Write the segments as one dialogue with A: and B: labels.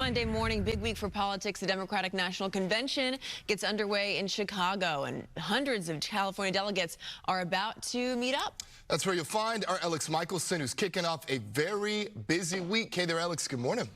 A: Monday morning, big week for politics. The Democratic National Convention gets underway in Chicago, and hundreds of California delegates are about to meet up.
B: That's where you'll find our Elex Michaelson, who's kicking off a very busy week. Hey there, Alex. Good morning.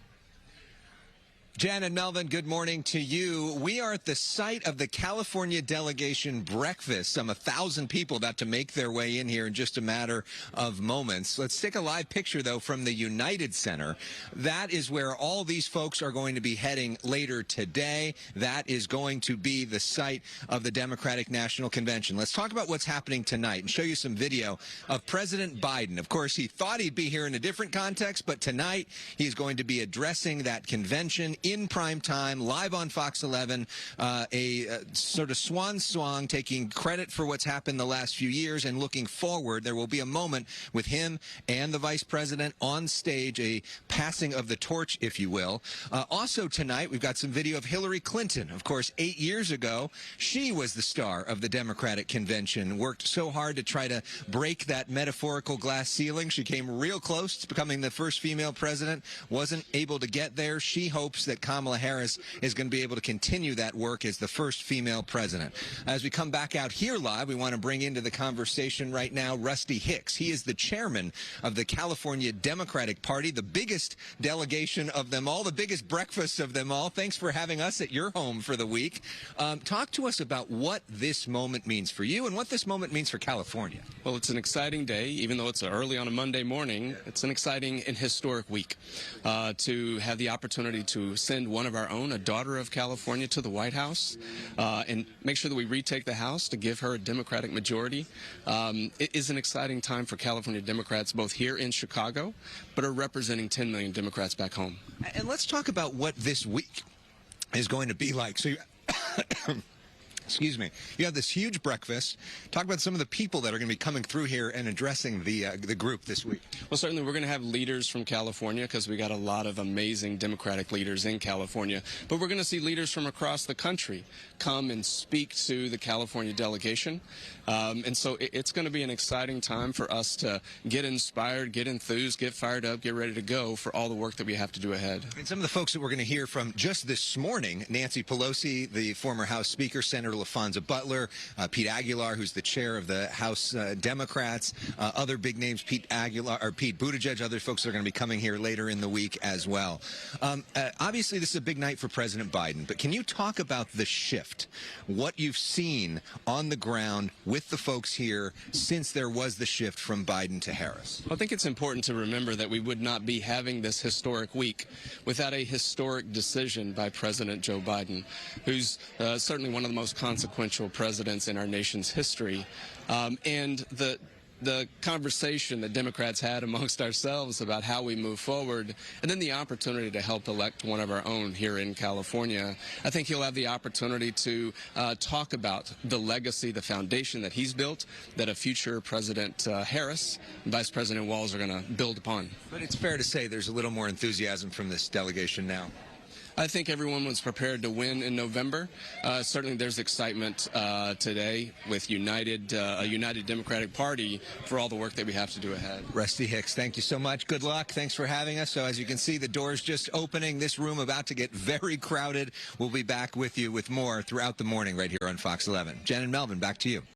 C: Jan and Melvin, good morning to you. We are at the site of the California delegation breakfast. Some 1,000 people about to make their way in here in just a matter of moments. Let's take a live picture, though, from the United Center. That is where all these folks are going to be heading later today. That is going to be the site of the Democratic National Convention. Let's talk about what's happening tonight and show you some video of President Biden. Of course, he thought he'd be here in a different context, but tonight he's going to be addressing that convention in prime time, live on Fox 11, a sort of swan song, taking credit for what's happened the last few years and looking forward. There will be a moment with him and the vice president on stage, a passing of the torch, if you will. Also tonight, we've got some video of Hillary Clinton. Of course, 8 years ago, she was the star of the Democratic Convention, worked so hard to try to break that metaphorical glass ceiling. She came real close to becoming the first female president, wasn't able to get there. She hopes that Kamala Harris is going to be able to continue that work as the first female president. As we come back out here live, we want to bring into the conversation right now Rusty Hicks. He is the chairman of the California Democratic Party, the biggest delegation of them all, the biggest breakfast of them all. Thanks for having us at your home for the week. Talk to us about what this moment means for you and what this moment means for California.
D: Well, it's an exciting day, even though it's early on a Monday morning. It's an exciting and historic week to have the opportunity to send one of our own, a daughter of California, to the White House and make sure that we retake the House to give her a Democratic majority. It is an exciting time for California Democrats, both here in Chicago, but are representing 10 million Democrats back home.
C: And let's talk about what this week is going to be like. So excuse me. You have this huge breakfast. Talk about some of the people that are going to be coming through here and addressing the group this week.
D: Well, certainly we're going to have leaders from California because we got a lot of amazing Democratic leaders in California. But we're going to see leaders from across the country come and speak to the California delegation. And so it's going to be an exciting time for us to get inspired, get enthused, get fired up, get ready to go for all the work that we have to do ahead.
C: And some of the folks that we're going to hear from just this morning, Nancy Pelosi, the former House Speaker, Senator LaFonza Butler, Pete Aguilar, who's the chair of the House Democrats, other big names, Pete Buttigieg, other folks that are going to be coming here later in the week as well. Obviously, this is a big night for President Biden, but can you talk about the shift, what you've seen on the ground with the folks here since there was the shift from Biden to Harris?
D: I think it's important to remember that we would not be having this historic week without a historic decision by President Joe Biden, who's certainly one of the most consequential presidents in our nation's history. And the conversation that Democrats had amongst ourselves about how we move forward, and then the opportunity to help elect one of our own here in California. I think he'll have the opportunity to talk about the legacy, the foundation that he's built, that a future President Harris and Vice President Walz are going to build upon.
C: But it's fair to say there's a little more enthusiasm from this delegation now.
D: I think everyone was prepared to win in November. Certainly there's excitement today with a united Democratic Party for all the work that we have to do ahead.
C: Rusty Hicks, thank you so much. Good luck. Thanks for having us. So as you can see, the door's just opening. This room about to get very crowded. We'll be back with you with more throughout the morning right here on Fox 11. Jen and Melvin, back to you.